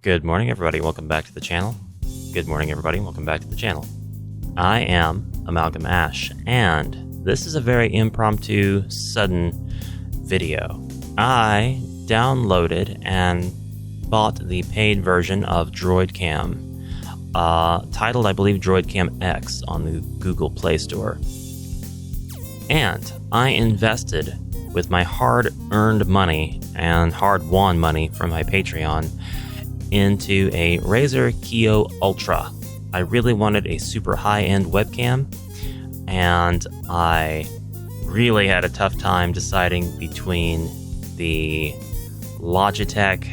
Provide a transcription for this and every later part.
Good morning, everybody. Welcome back to the channel. Good morning, everybody. Welcome back to the channel. I am AmalgamAsh, and this is a very impromptu, sudden video. I downloaded and bought the paid version of DroidCam, titled, I believe, DroidCam X on the Google Play Store. And I invested with my hard-earned money and hard-won money from my Patreon into a Razer Kiyo Ultra. I really wanted a super high-end webcam, and I really had a tough time deciding between the Logitech,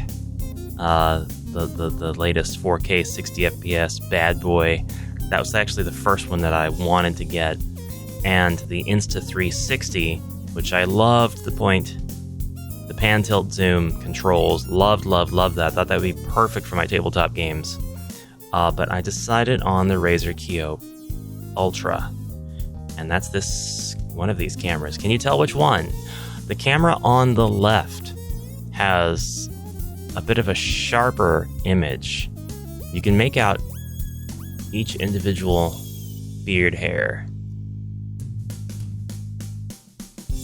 the latest 4K 60 FPS bad boy. That was actually the first one that I wanted to get, and the Insta360, which I loved the pan tilt zoom controls. Loved that. Thought that would be perfect for my tabletop games. But I decided on the Razer Kiyo Ultra, and that's this one of these cameras. Can you tell which one? The camera on the left has a bit of a sharper image. You can make out each individual beard hair.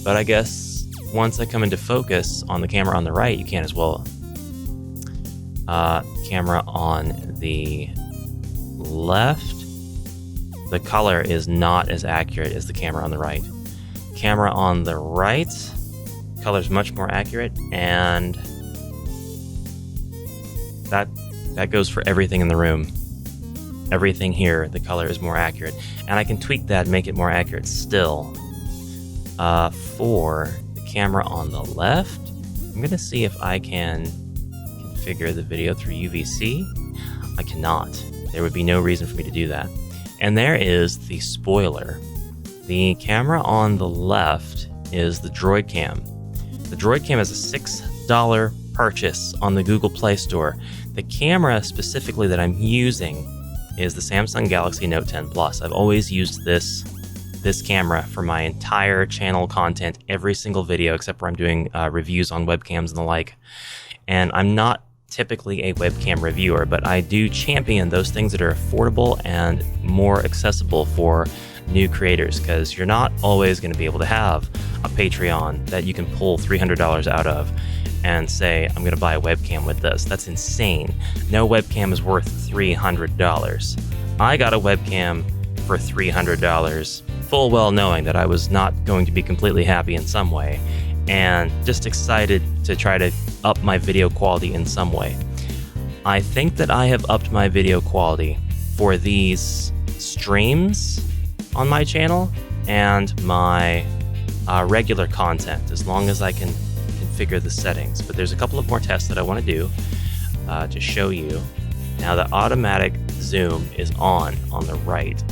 But I guess once I come into focus on the camera on the right, you can as well. Camera on the left, the color is not as accurate as the camera on the right. Camera on the right, color is much more accurate, and that goes for everything in the room. Everything here, the color is more accurate, and I can tweak that and make it more accurate still. For the camera on the left, I'm going to see if I can configure the video through UVC. I cannot. There would be no reason for me to do that. And there is the spoiler. The camera on the left is the DroidCam. The DroidCam is a $6 purchase on the Google Play Store. The camera specifically that I'm using is the Samsung Galaxy Note 10 Plus. I've always used this camera for my entire channel content, every single video, except where I'm doing reviews on webcams and the like. And I'm not typically a webcam reviewer, but I do champion those things that are affordable and more accessible for new creators, because you're not always going to be able to have a Patreon that you can pull $300 out of and say, I'm going to buy a webcam with this. That's insane. No webcam is worth $300. I got a webcam for $300, full well knowing that I was not going to be completely happy in some way, and just excited to try to up my video quality in some way. I think that I have upped my video quality for these streams on my channel and my regular content, as long as I can configure the settings. But there's a couple of more tests that I want to do to show you. Now, the automatic zoom is on the right,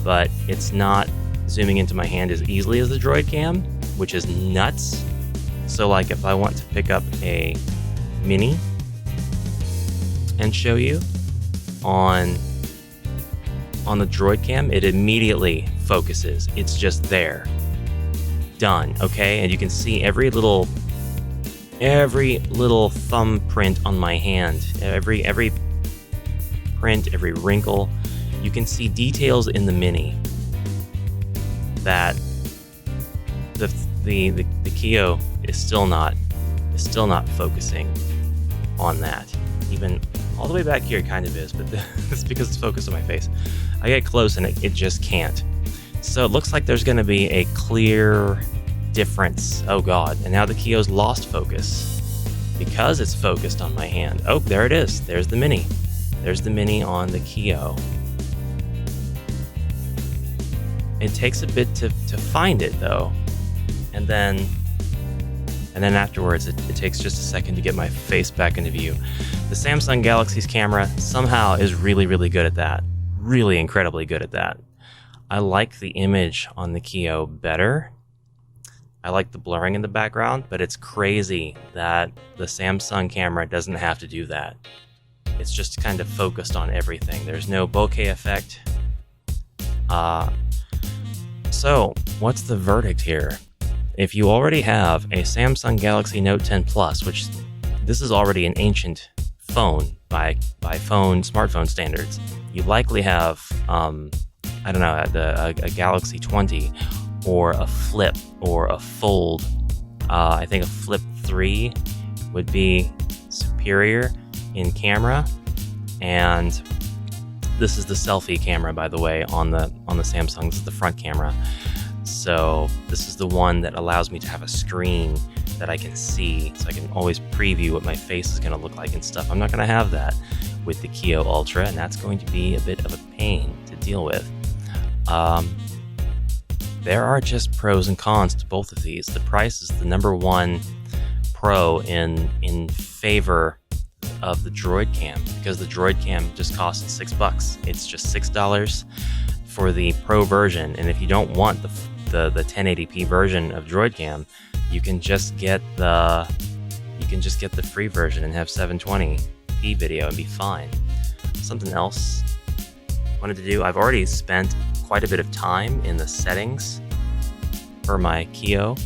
but it's not zooming into my hand as easily as the DroidCam, which is nuts. So like if I want to pick up a mini and show you on the DroidCam, it immediately focuses. It's just there. Done, okay? And you can see every little thumbprint on my hand, every print, every wrinkle. You can see details in the mini that the Kiyo is still not focusing on that. Even all the way back here, it kind of is, but it's because it's focused on my face. I get close and it just can't. So it looks like there's going to be a clear difference. Oh god! And now the Kiyo's lost focus because it's focused on my hand. Oh, there it is. There's the mini. There's the mini on the Kiyo. It takes a bit to find it though, and then afterwards it takes just a second to get my face back into view. The Samsung Galaxy's camera somehow is really good at that. Really incredibly good at that. I like the image on the Kiyo better. I like the blurring in the background, but it's crazy that the Samsung camera doesn't have to do that. It's just kind of focused on everything. There's no bokeh effect. So, what's the verdict here? If you already have a Samsung Galaxy Note 10 Plus, which this is already an ancient phone by smartphone standards. You likely have, I don't know, a Galaxy 20 or a Flip or a Fold. I think a Flip 3 would be superior in camera. And this is the selfie camera, by the way, on the Samsung. This is the front camera. So this is the one that allows me to have a screen that I can see, so I can always preview what my face is going to look like and stuff. I'm not going to have that with the Kiyo Ultra, and that's going to be a bit of a pain to deal with. There are just pros and cons to both of these. The price is the number one pro in favor of the DroidCam, because the DroidCam just costs $6. It's just $6 for the pro version, and if you don't want the 1080p version of DroidCam, you can just get the free version and have 720p video and be fine. Something else I wanted to do, I've already spent quite a bit of time in the settings for my Kiyo.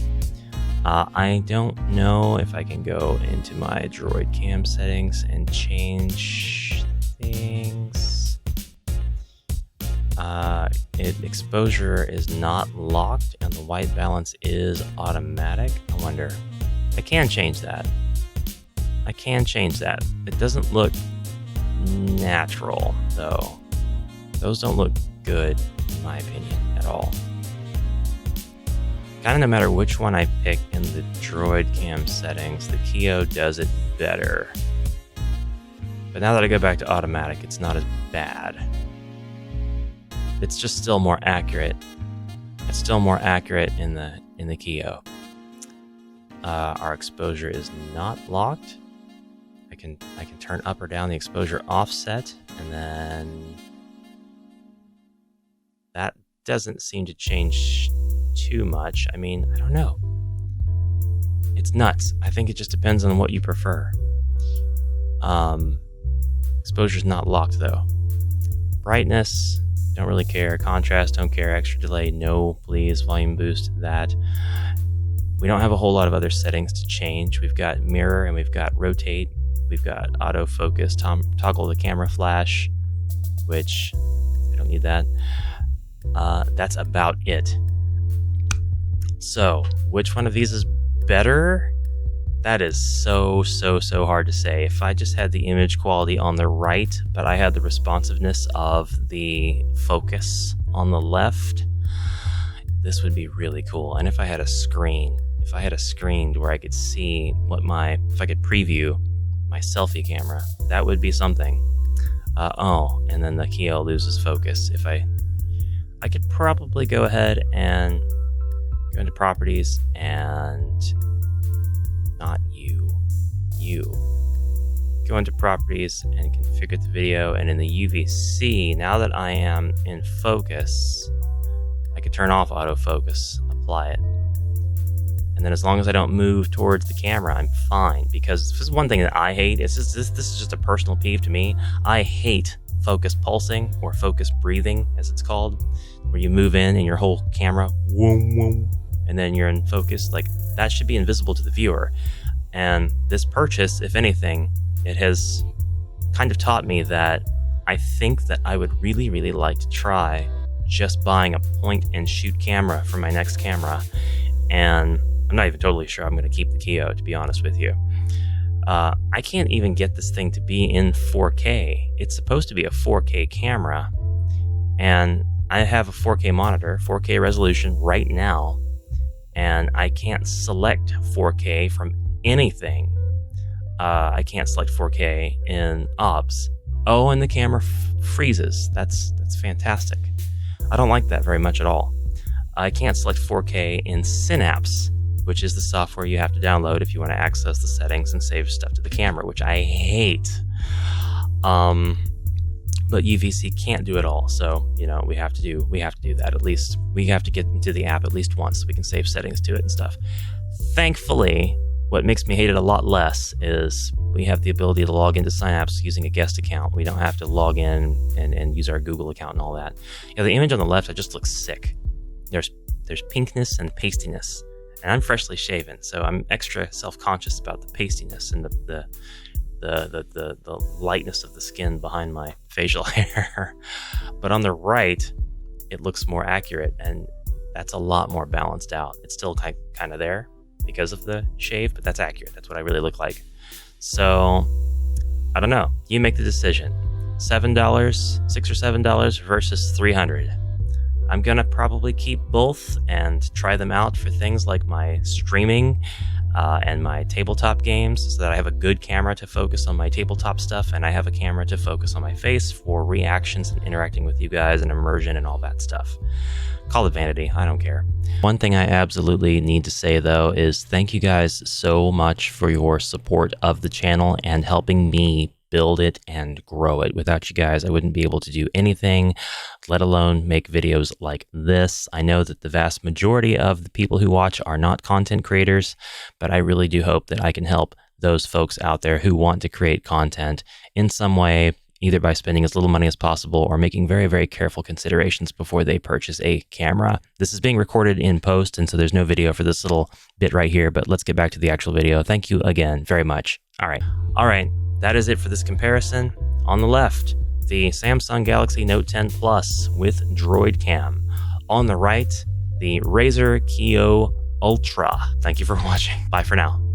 I don't know if I can go into my DroidCam settings and change things. Exposure is not locked and the white balance is automatic. I wonder, I can change that. It doesn't look natural though. Those don't look good in my opinion at all. Kind of no matter which one I pick in the DroidCam settings, the Kiyo does it better. But now that I go back to automatic, it's not as bad. It's just still more accurate. It's still more accurate in the Kiyo. Our exposure is not locked. I can turn up or down the exposure offset, and then that doesn't seem to change too much. I mean, I don't know. It's nuts. I think it just depends on what you prefer. Exposure's not locked though. Brightness, don't really care. Contrast, don't care. Extra delay, no, please. Volume boost, that. We don't have a whole lot of other settings to change. We've got mirror and we've got rotate. We've got autofocus, toggle the camera flash, which I don't need that. That's about it. So, which one of these is better? That is so hard to say. If I just had the image quality on the right, but I had the responsiveness of the focus on the left, this would be really cool. And if I had a screen, where I could see if I could preview my selfie camera, that would be something. And then the Kiyo loses focus. If I could probably go ahead and go into properties and not you. Go into properties and configure the video, and in the UVC, now that I am in focus, I could turn off autofocus, apply it. And then as long as I don't move towards the camera, I'm fine. Because this is one thing that I hate. This is just a personal peeve to me. I hate focus pulsing, or focus breathing, as it's called, where you move in and your whole camera, whoom, and then you're in focus. Like, that should be invisible to the viewer. And this purchase, if anything, it has kind of taught me that I think that I would really like to try just buying a point and shoot camera for my next camera. And I'm not even totally sure I'm going to keep the Kiyo, to be honest with you. I can't even get this thing to be in 4K. It's supposed to be a 4K camera, and I have a 4K monitor, 4K resolution right now, and I can't select 4K from anything. I can't select 4K in OBS. Oh, and the camera freezes. That's fantastic. I don't like that very much at all. I can't select 4K in Synapse, which is the software you have to download if you want to access the settings and save stuff to the camera, which I hate. But UVC can't do it all, so we have to do that. At least we have to get into the app at least once so we can save settings to it and stuff. Thankfully, what makes me hate it a lot less is we have the ability to log into Synapse using a guest account. We don't have to log in and use our Google account and all that. The image on the left, it just looks sick. There's pinkness and pastiness. And I'm freshly shaven, so I'm extra self-conscious about the pastiness and the the lightness of the skin behind my facial hair. But on the right, it looks more accurate, and that's a lot more balanced out. It's still kind of there because of the shave, but that's accurate. That's what I really look like. So I don't know. You make the decision. $7, $6 or $7 versus $300. I'm gonna probably keep both and try them out for things like my streaming and my tabletop games, so that I have a good camera to focus on my tabletop stuff, and I have a camera to focus on my face for reactions and interacting with you guys and immersion and all that stuff. Call it vanity, I don't care. One thing I absolutely need to say though is thank you guys so much for your support of the channel and helping me build it and grow it. Without you guys, I wouldn't be able to do anything, let alone make videos like this. I know that the vast majority of the people who watch are not content creators, but I really do hope that I can help those folks out there who want to create content in some way, either by spending as little money as possible or making very, very careful considerations before they purchase a camera. This is being recorded in post, and so there's no video for this little bit right here, but let's get back to the actual video. Thank you again very much. All right. That is it for this comparison. On the left, the Samsung Galaxy Note 10 Plus with DroidCam. On the right, the Razer Kiyo Ultra. Thank you for watching. Bye for now.